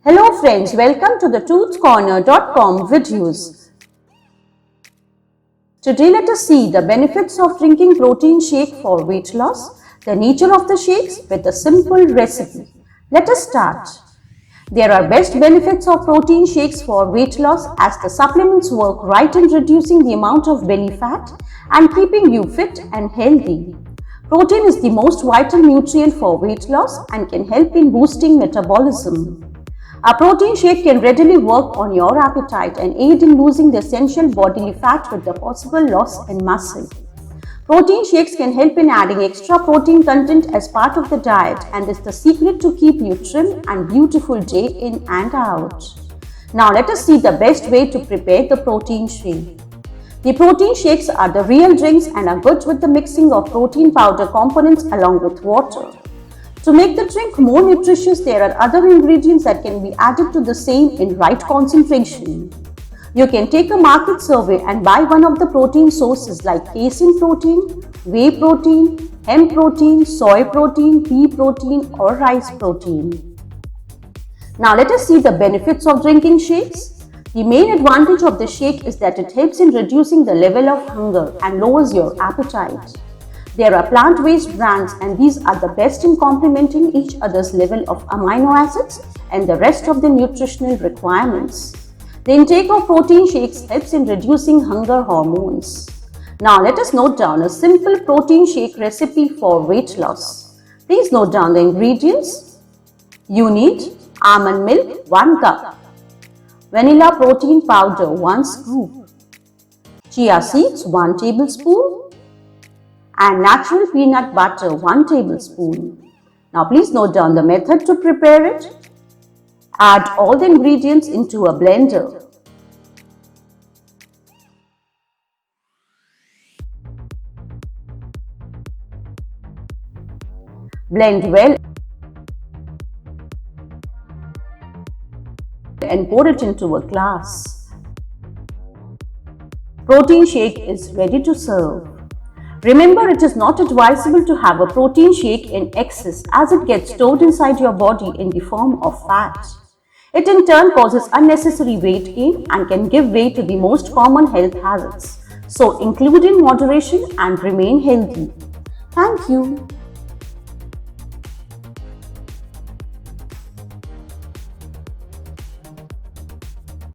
Hello friends, welcome to the toothcorner.com videos. Today let us see the benefits of drinking protein shake for weight loss, the nature of the shakes with a simple recipe. Let us start. There are best benefits of protein shakes for weight loss as the supplements work right in reducing the amount of belly fat and keeping you fit and healthy. Protein is the most vital nutrient for weight loss and can help in boosting metabolism. A protein shake can readily work on your appetite and aid in losing the essential bodily fat with the possible loss in muscle. Protein shakes can help in adding extra protein content as part of the diet and is the secret to keep you trim and beautiful day in and out. Now let us see the best way to prepare the protein shake. The protein shakes are the real drinks and are good with the mixing of protein powder components along with water. To make the drink more nutritious, there are other ingredients that can be added to the same in right concentration. You can take a market survey and buy one of the protein sources like casein protein, whey protein, hemp protein, soy protein, pea protein or rice protein. Now let us see the benefits of drinking shakes. The main advantage of the shake is that it helps in reducing the level of hunger and lowers your appetite. There are plant-based brands and these are the best in complementing each other's level of amino acids and the rest of the nutritional requirements. The intake of protein shakes helps in reducing hunger hormones. Now let us note down a simple protein shake recipe for weight loss. Please note down the ingredients. You need almond milk 1 cup, vanilla protein powder 1 scoop, chia seeds 1 tablespoon, and natural peanut butter 1 tablespoon. Now please note down the method to prepare it. Add all the ingredients into a blender. Blend well and pour it into a glass. Protein shake is ready to serve. Remember, it is not advisable to have a protein shake in excess as it gets stored inside your body in the form of fat. It in turn causes unnecessary weight gain and can give way to the most common health hazards. So include in moderation and remain healthy. Thank you.